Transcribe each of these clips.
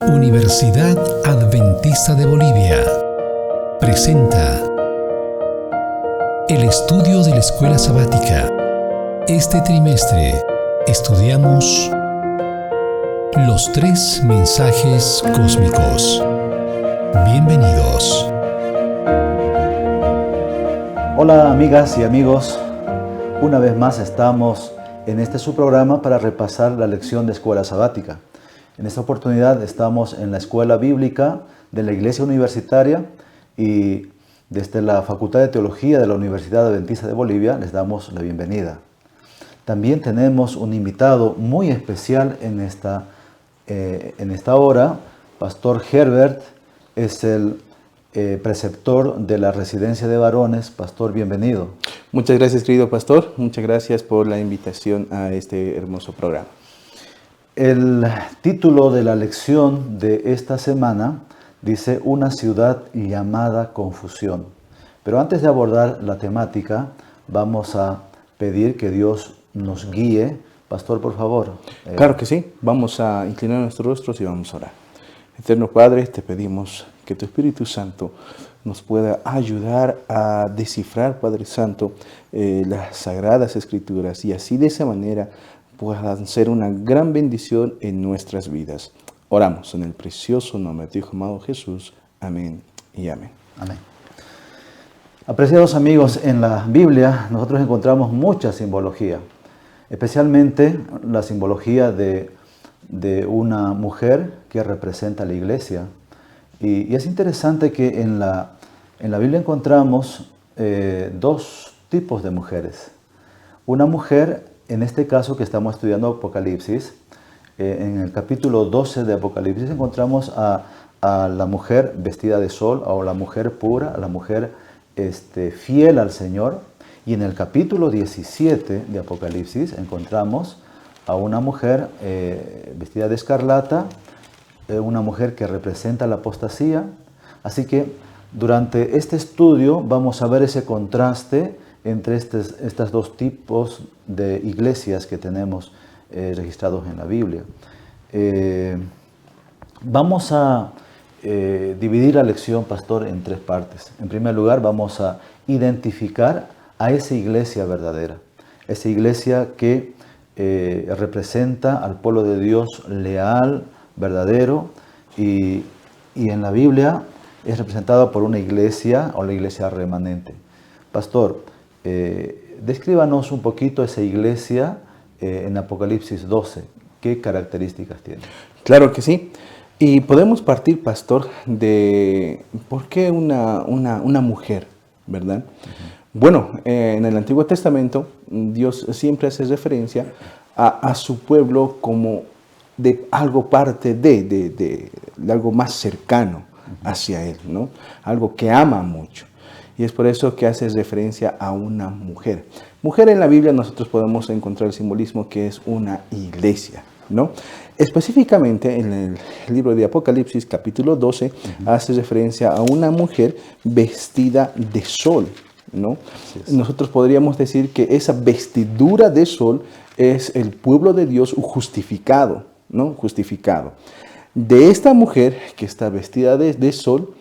Universidad Adventista de Bolivia presenta el estudio de la Escuela Sabática. Este trimestre estudiamos los 3 mensajes cósmicos. Bienvenidos. Hola amigas y amigos, una vez más estamos en este su programa para repasar la lección de Escuela Sabática. En esta oportunidad estamos en la Escuela Bíblica de la Iglesia Universitaria y desde la Facultad de Teología de la Universidad Adventista de Bolivia les damos la bienvenida. También tenemos un invitado muy especial en esta hora. Pastor Herbert es el preceptor de la residencia de varones. Pastor, bienvenido. Muchas gracias, querido pastor. Muchas gracias por la invitación a este hermoso programa. El título de la lección de esta semana dice Una ciudad llamada confusión. Pero antes de abordar la temática, vamos a pedir que Dios nos guíe. Pastor, por favor. Claro que sí. Vamos a inclinar nuestros rostros y vamos a orar. Eterno Padre, te pedimos que tu Espíritu Santo nos pueda ayudar a descifrar, Padre Santo, las Sagradas Escrituras y así de esa manera puedan ser una gran bendición en nuestras vidas. Oramos en el precioso nombre de tu Hijo amado Jesús. Amén y amén. Amén. Apreciados amigos, en la Biblia nosotros encontramos mucha simbología, especialmente la simbología de una mujer que representa a la iglesia. Y es interesante que en la Biblia encontramos 2 tipos de mujeres. Una mujer, en este caso que estamos estudiando Apocalipsis, en el capítulo 12 de Apocalipsis encontramos a la mujer vestida de sol, o la mujer pura, a la mujer fiel al Señor. Y en el capítulo 17 de Apocalipsis encontramos a una mujer vestida de escarlata, una mujer que representa la apostasía. Así que durante este estudio vamos a ver ese contraste entre estas 2 tipos de iglesias que tenemos registrados en la Biblia. Vamos a dividir la lección, pastor, en 3 partes. En primer lugar, vamos a identificar a esa iglesia verdadera, esa iglesia que representa al pueblo de Dios leal, verdadero, y en la Biblia es representada por una iglesia o la iglesia remanente. Pastor, descríbanos un poquito esa iglesia en Apocalipsis 12. ¿Qué características tiene? Claro que sí. Y podemos partir, pastor, de por qué una mujer, ¿verdad? Bueno, en el Antiguo Testamento Dios siempre hace referencia a su pueblo como de algo parte de algo más cercano hacia Él, ¿no? Algo que ama mucho. Y es por eso que hace referencia a una mujer. Mujer en la Biblia nosotros podemos encontrar el simbolismo que es una iglesia, ¿no? Específicamente en el libro de Apocalipsis, capítulo 12, hace referencia a una mujer vestida de sol, ¿no? Nosotros podríamos decir que esa vestidura de sol es el pueblo de Dios justificado, ¿no? Justificado. De esta mujer que está vestida de sol,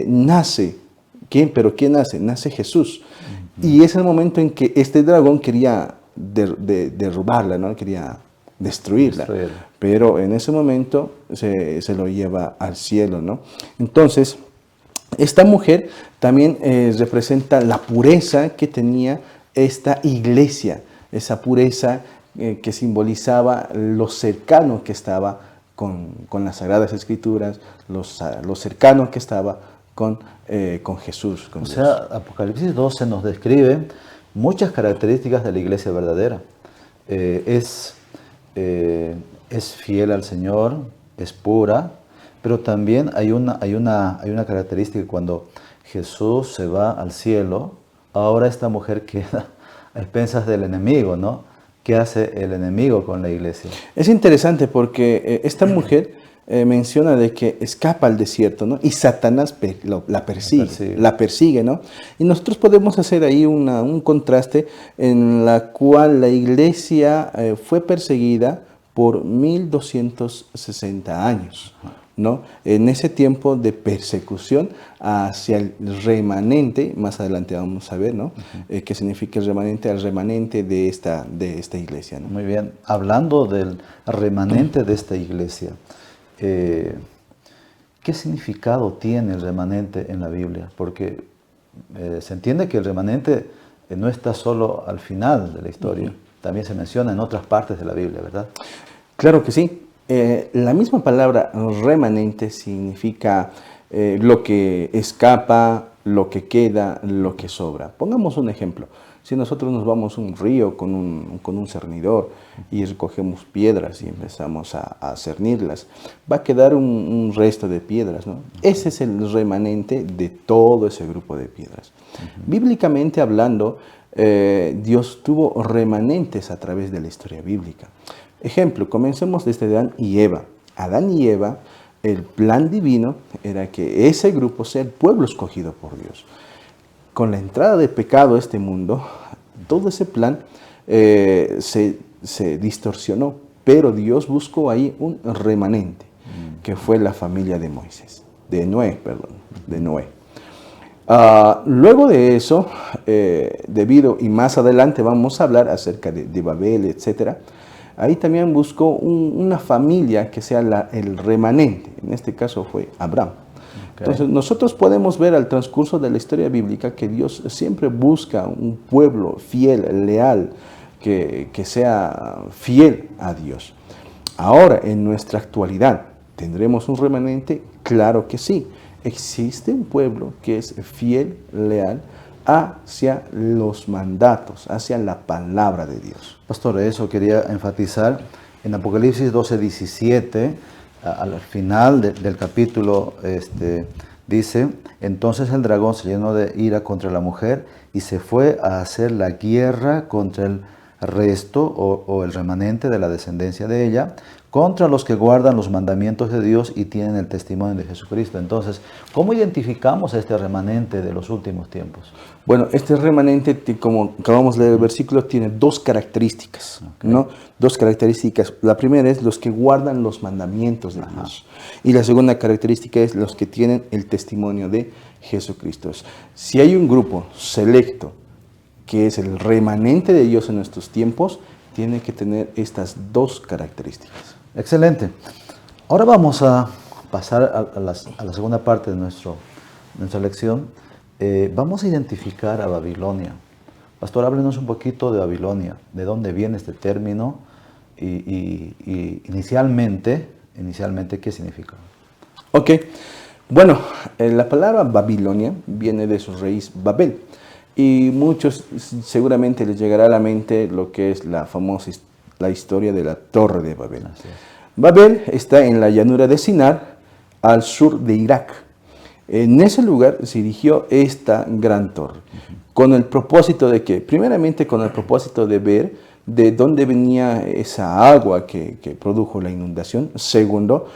nace. ¿Quién? ¿Pero quién nace? Nace Jesús. Y es el momento en que este dragón quería derrubarla, ¿no? Quería destruirla. Pero en ese momento se lo lleva al cielo, ¿no? Entonces, esta mujer también representa la pureza que tenía esta iglesia. Esa pureza que simbolizaba lo cercano que estaba con las Sagradas Escrituras, lo cercano que estaba con Jesús. O sea, Apocalipsis 12 nos describe muchas características de la iglesia verdadera. Es fiel al Señor, es pura, pero también hay una característica: cuando Jesús se va al cielo, ahora esta mujer queda a expensas del enemigo, ¿no? ¿Qué hace el enemigo con la iglesia? Es interesante porque esta mujer menciona de que escapa al desierto, ¿no? Y Satanás la persigue, ¿no? Y nosotros podemos hacer ahí un contraste en la cual la iglesia fue perseguida por 1260 años, ¿no? En ese tiempo de persecución hacia el remanente, más adelante vamos a ver, ¿no? ¿Qué significa el remanente de esta iglesia, ¿no? Muy bien. Hablando del remanente de esta iglesia, ¿qué significado tiene el remanente en la Biblia? Porque se entiende que el remanente no está solo al final de la historia, también se menciona en otras partes de la Biblia, ¿verdad? Claro que sí. La misma palabra remanente significa lo que escapa, lo que queda, lo que sobra. Pongamos un ejemplo. Si nosotros nos vamos a un río con un cernidor y recogemos piedras y empezamos a cernirlas, va a quedar un resto de piedras, ¿no? Ese es el remanente de todo ese grupo de piedras. Bíblicamente hablando, Dios tuvo remanentes a través de la historia bíblica. Ejemplo, comencemos desde Adán y Eva. Adán y Eva, el plan divino era que ese grupo sea el pueblo escogido por Dios. Con la entrada de pecado a este mundo, todo ese plan se distorsionó, pero Dios buscó ahí un remanente, que fue la familia de Noé. Luego de eso, y más adelante vamos a hablar acerca de Babel, etc. Ahí también buscó una familia que sea el remanente. En este caso fue Abraham. Okay. Entonces nosotros podemos ver al transcurso de la historia bíblica que Dios siempre busca un pueblo fiel, leal, que sea fiel a Dios. Ahora, en nuestra actualidad, ¿tendremos un remanente? Claro que sí. Existe un pueblo que es fiel, leal, hacia los mandatos, hacia la palabra de Dios. Pastor, eso quería enfatizar. En Apocalipsis 12:17, al final del capítulo, dice: entonces el dragón se llenó de ira contra la mujer y se fue a hacer la guerra contra el resto o el remanente de la descendencia de ella, contra los que guardan los mandamientos de Dios y tienen el testimonio de Jesucristo. Entonces, ¿cómo identificamos a este remanente de los últimos tiempos? Bueno, este remanente, como acabamos de leer el versículo, tiene dos características, ¿no? Dos características. La primera es los que guardan los mandamientos de Dios. Y la segunda característica es los que tienen el testimonio de Jesucristo. Si hay un grupo selecto que es el remanente de Dios en estos tiempos, tiene que tener estas dos características. Excelente. Ahora vamos a pasar a la segunda parte de nuestra lección. Vamos a identificar a Babilonia. Pastor, háblenos un poquito de Babilonia, de dónde viene este término y inicialmente, ¿qué significa? Ok, bueno, la palabra Babilonia viene de su raíz Babel. Y muchos seguramente les llegará a la mente lo que es la historia de la Torre de Babel. Babel está en la llanura de Sinar, al sur de Irak. En ese lugar se erigió esta gran torre, con el propósito de que, primeramente con el propósito de ver de dónde venía esa agua que produjo la inundación. Segundo,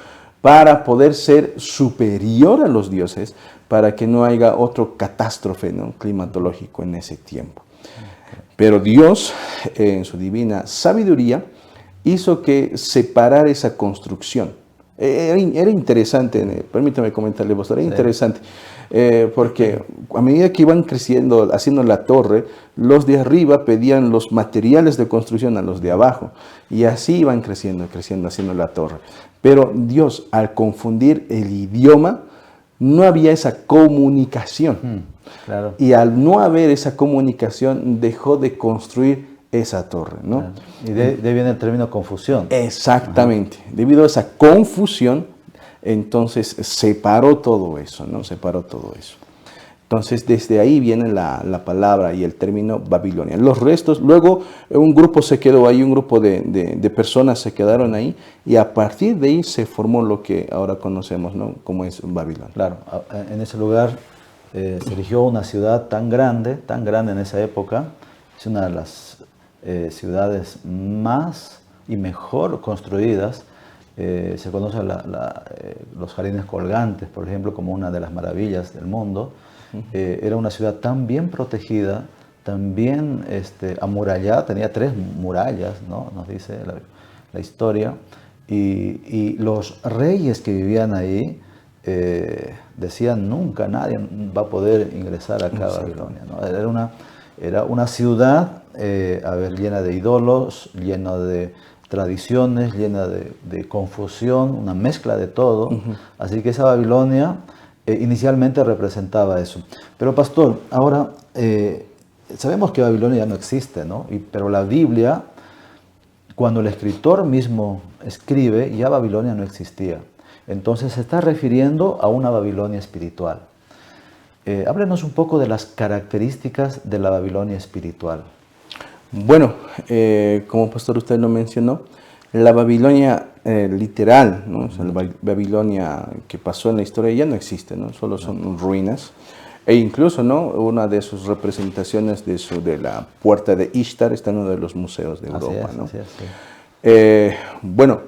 para poder ser superior a los dioses, para que no haya otro catástrofe, ¿no?, climatológico en ese tiempo. Pero Dios, en su divina sabiduría, hizo que separara esa construcción. Era interesante, permítame comentarle, pastor, era interesante, porque a medida que iban creciendo, haciendo la torre, los de arriba pedían los materiales de construcción a los de abajo, y así iban creciendo, haciendo la torre. Pero Dios, al confundir el idioma, no había esa comunicación. Claro. Y al no haber esa comunicación, dejó de construir esa torre, ¿no? Claro. Y de viene el término confusión. Exactamente. Debido a esa confusión, entonces separó todo eso, ¿no? Separó todo eso. Entonces, desde ahí viene la palabra y el término Babilonia. Los restos, luego un grupo se quedó ahí, un grupo de personas se quedaron ahí, y a partir de ahí se formó lo que ahora conocemos, ¿no?, como es Babilonia. Claro, en ese lugar se erigió una ciudad tan grande en esa época. Es una de las ciudades más y mejor construidas. Se conoce los jardines colgantes, por ejemplo, como una de las maravillas del mundo. Era una ciudad tan bien protegida, tan bien amurallada, tenía 3 murallas, ¿no?, nos dice la historia, y los reyes que vivían ahí decían nunca nadie va a poder ingresar acá a Babilonia, ¿no? Era una ciudad llena de ídolos, llena de tradiciones, llena de confusión, una mezcla de todo. Así que esa Babilonia inicialmente representaba eso. Pero pastor, ahora sabemos que Babilonia ya no existe, ¿no? Pero la Biblia, cuando el escritor mismo escribe, ya Babilonia no existía. Entonces se está refiriendo a una Babilonia espiritual. Háblenos un poco de las características de la Babilonia espiritual. Bueno, como pastor usted lo mencionó, la Babilonia literal, ¿no? O sea, la Babilonia que pasó en la historia ya no existe, ¿no? Solo son ruinas. E incluso, ¿no? Una de sus representaciones de la puerta de Ishtar está en uno de los museos de Europa, ¿no? Así es, sí. Bueno,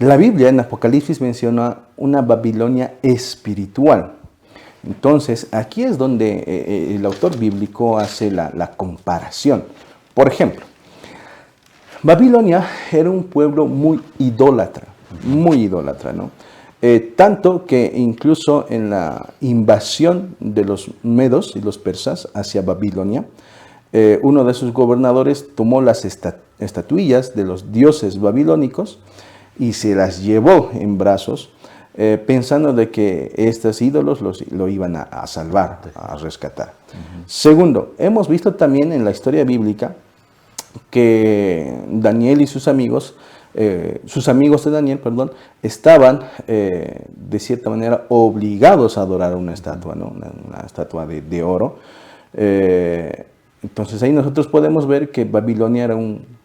la Biblia en Apocalipsis menciona una Babilonia espiritual. Entonces, aquí es donde el autor bíblico hace la comparación. Por ejemplo, Babilonia era un pueblo muy idólatra, ¿no? Tanto que incluso en la invasión de los medos y los persas hacia Babilonia, uno de sus gobernadores tomó las estatuillas de los dioses babilónicos y se las llevó en brazos, pensando de que estos ídolos lo iban a salvar, a rescatar. Segundo, hemos visto también en la historia bíblica que Daniel y sus amigos de Daniel, estaban de cierta manera obligados a adorar una estatua, ¿no? Una estatua de oro. Entonces ahí nosotros podemos ver que Babilonia era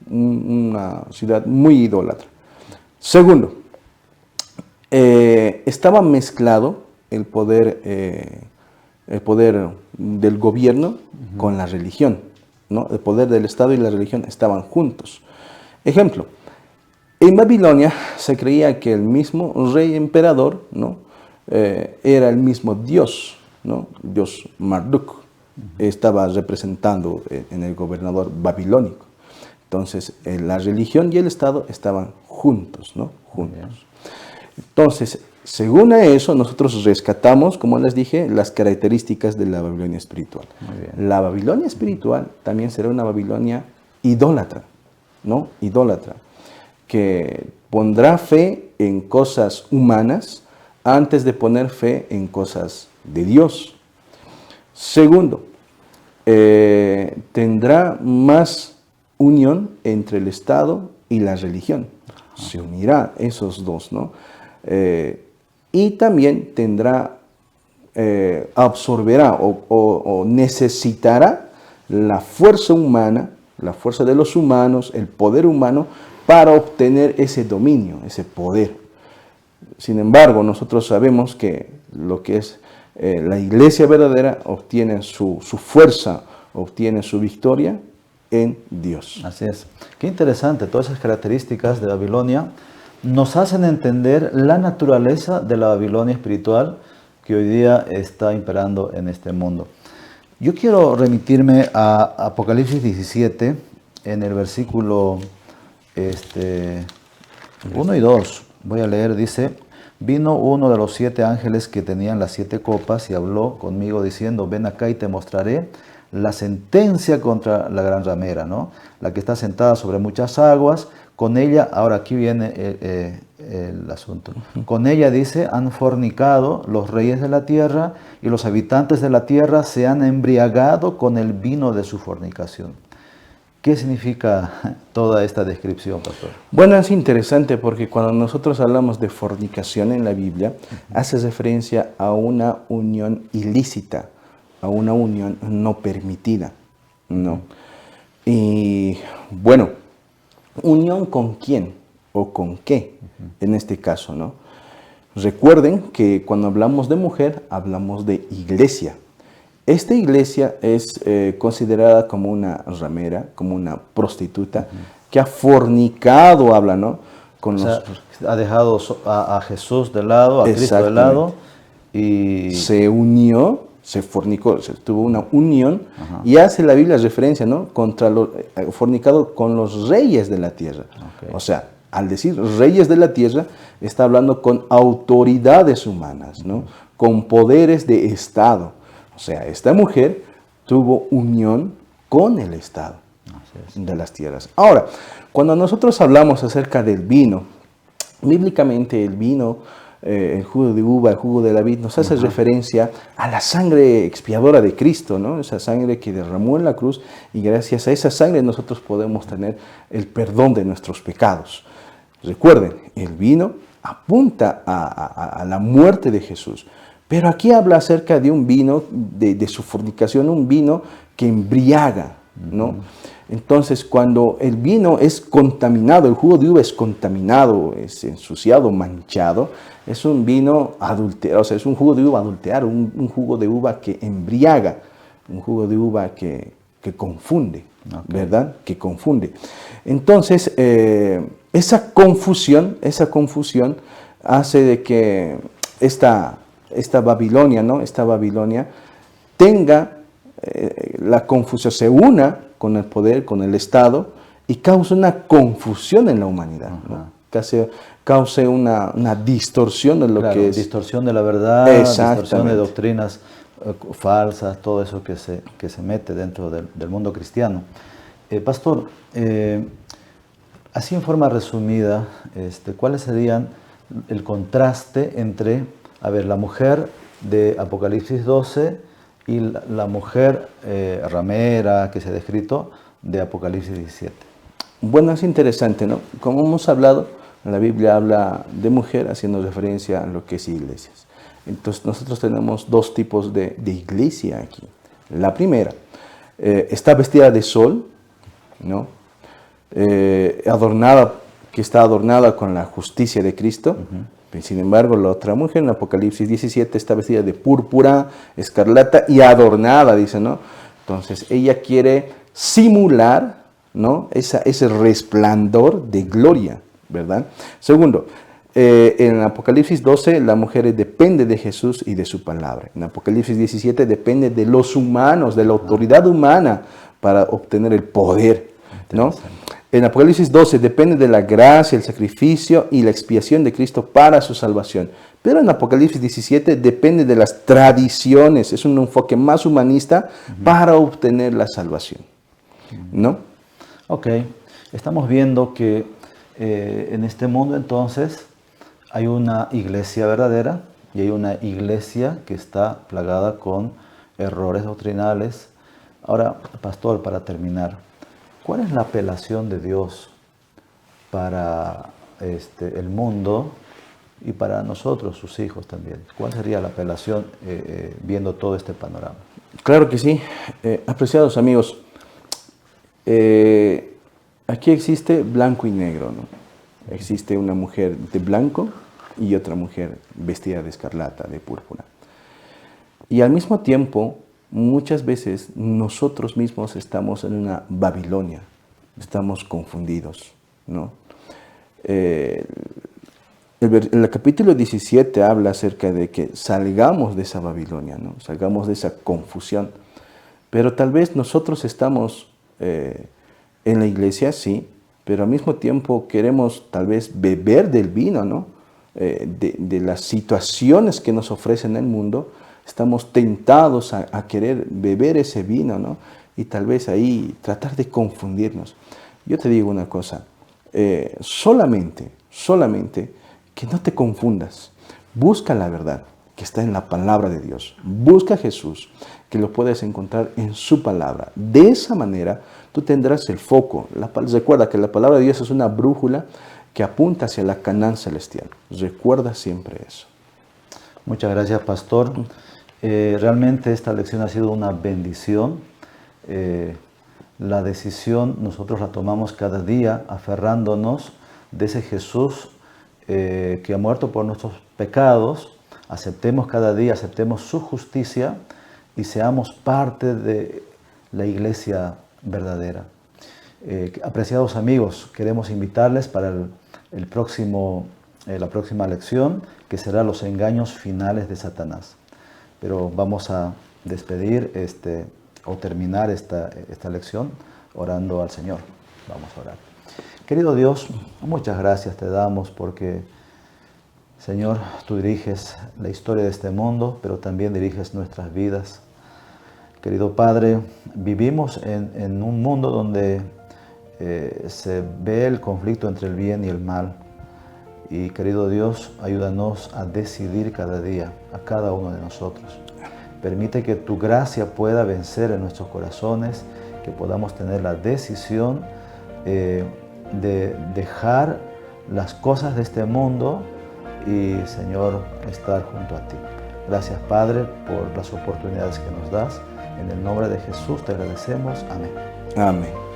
una ciudad muy idólatra. Segundo, estaba mezclado el poder del gobierno con la religión, ¿no? El poder del Estado y la religión estaban juntos. Ejemplo, en Babilonia se creía que el mismo rey emperador, ¿no? Era el mismo Dios, ¿no? Dios Marduk, estaba representando en el gobernador babilónico. Entonces, la religión y el Estado estaban juntos, ¿no? Juntos. Entonces, según eso, nosotros rescatamos, como les dije, las características de la Babilonia espiritual. La Babilonia espiritual también será una Babilonia idólatra, ¿no? Idólatra, que pondrá fe en cosas humanas antes de poner fe en cosas de Dios. Segundo, tendrá más unión entre el Estado y la religión. Se unirá esos dos, ¿no? Y también absorberá o necesitará la fuerza humana, la fuerza de los humanos, el poder humano, para obtener ese dominio, ese poder. Sin embargo, nosotros sabemos que lo que es la iglesia verdadera obtiene su fuerza, obtiene su victoria en Dios. Así es. Qué interesante, todas esas características de Babilonia nos hacen entender la naturaleza de la Babilonia espiritual que hoy día está imperando en este mundo. Yo quiero remitirme a Apocalipsis 17, en el versículo 1 y 2. Voy a leer, dice: vino uno de los 7 ángeles que tenían las 7 copas y habló conmigo diciendo: ven acá y te mostraré la sentencia contra la gran ramera, ¿no? La que está sentada sobre muchas aguas. Con ella, ahora aquí viene el asunto. Con ella, dice, han fornicado los reyes de la tierra y los habitantes de la tierra se han embriagado con el vino de su fornicación. ¿Qué significa toda esta descripción, pastor? Bueno, es interesante porque cuando nosotros hablamos de fornicación en la Biblia, hace referencia a una unión ilícita, a una unión no permitida, ¿no? Y bueno, ¿unión con quién o con qué en este caso, no? Recuerden que cuando hablamos de mujer, hablamos de iglesia. Esta iglesia es considerada como una ramera, como una prostituta, que ha fornicado, habla, ¿no? Ha dejado a Jesús de lado, a Cristo de lado, y se unió, se fornicó, tuvo una unión, y hace la Biblia referencia, ¿no? Fornicado con los reyes de la tierra. O sea, Al decir reyes de la tierra, está hablando con autoridades humanas, ¿no? Con poderes de Estado. O sea, esta mujer tuvo unión con el Estado de las tierras. Ahora, cuando nosotros hablamos acerca del vino, bíblicamente el vino, el jugo de uva, el jugo de la vid, nos hace referencia a la sangre expiadora de Cristo, ¿no? Esa sangre que derramó en la cruz, y gracias a esa sangre nosotros podemos tener el perdón de nuestros pecados. Recuerden, el vino apunta a la muerte de Jesús. Pero aquí habla acerca de un vino, de su fornicación, un vino que embriaga, ¿no? Entonces, cuando el vino es contaminado, el jugo de uva es contaminado, es ensuciado, manchado, es un vino adulterado, o sea, es un jugo de uva adulterado, un jugo de uva que embriaga, un jugo de uva que confunde, ¿verdad? Que confunde. Entonces, esa confusión hace de que esta Babilonia, ¿no? Esta Babilonia tenga la confusión, se una con el poder, con el Estado, y causa una confusión en la humanidad, ¿no? Cause una distorsión de lo que es. Distorsión de la verdad, distorsión de doctrinas falsas, todo eso que se mete dentro del mundo cristiano. Pastor, así en forma resumida, ¿cuáles serían el contraste entre, la mujer de Apocalipsis 12 y la mujer ramera que se ha descrito de Apocalipsis 17? Bueno, es interesante, ¿no? Como hemos hablado, la Biblia habla de mujer haciendo referencia a lo que es iglesias. Entonces nosotros tenemos dos tipos de iglesia aquí. La primera, está vestida de sol, ¿no? Que está adornada con la justicia de Cristo. Sin embargo, la otra mujer en Apocalipsis 17 está vestida de púrpura, escarlata y adornada, dice, ¿no? Entonces, ella quiere simular, ¿no? Ese resplandor de gloria, ¿verdad? Segundo, en Apocalipsis 12 la mujer depende de Jesús y de su palabra. En Apocalipsis 17 depende de los humanos, de la autoridad humana para obtener el poder, ¿no? En Apocalipsis 12 depende de la gracia, el sacrificio y la expiación de Cristo para su salvación. Pero en Apocalipsis 17 depende de las tradiciones, es un enfoque más humanista para obtener la salvación, ¿no? Ok, estamos viendo que en este mundo entonces hay una iglesia verdadera y hay una iglesia que está plagada con errores doctrinales. Ahora, pastor, para terminar, ¿cuál es la apelación de Dios para el mundo y para nosotros, sus hijos también? ¿Cuál sería la apelación viendo todo este panorama? Claro que sí. Apreciados amigos, aquí existe blanco y negro, ¿no? Existe una mujer de blanco y otra mujer vestida de escarlata, de púrpura. Y al mismo tiempo, muchas veces nosotros mismos estamos en una Babilonia, estamos confundidos, ¿no? El capítulo 17 habla acerca de que salgamos de esa Babilonia, ¿no? Salgamos de esa confusión. Pero tal vez nosotros estamos en la iglesia, sí, pero al mismo tiempo queremos tal vez beber del vino, ¿no? De las situaciones que nos ofrecen el mundo. Estamos tentados a querer beber ese vino, ¿no? Y tal vez ahí tratar de confundirnos. Yo te digo una cosa, solamente que no te confundas. Busca la verdad que está en la palabra de Dios. Busca a Jesús, que lo puedes encontrar en su palabra. De esa manera tú tendrás el foco. Recuerda que la palabra de Dios es una brújula que apunta hacia la Canaán celestial. Recuerda siempre eso. Muchas gracias, pastor. Realmente esta lección ha sido una bendición. La decisión nosotros la tomamos cada día aferrándonos de ese Jesús que ha muerto por nuestros pecados. Aceptemos cada día, aceptemos su justicia y seamos parte de la iglesia verdadera. Apreciados amigos, queremos invitarles para la próxima lección, que será los engaños finales de Satanás. Pero vamos a despedir o terminar esta lección orando al Señor. Vamos a orar. Querido Dios, muchas gracias te damos porque, Señor, tú diriges la historia de este mundo, pero también diriges nuestras vidas. Querido Padre, vivimos en un mundo donde se ve el conflicto entre el bien y el mal. Y querido Dios, ayúdanos a decidir cada día, a cada uno de nosotros. Permite que tu gracia pueda vencer en nuestros corazones, que podamos tener la decisión de dejar las cosas de este mundo y, Señor, estar junto a ti. Gracias, Padre, por las oportunidades que nos das. En el nombre de Jesús te agradecemos. Amén. Amén.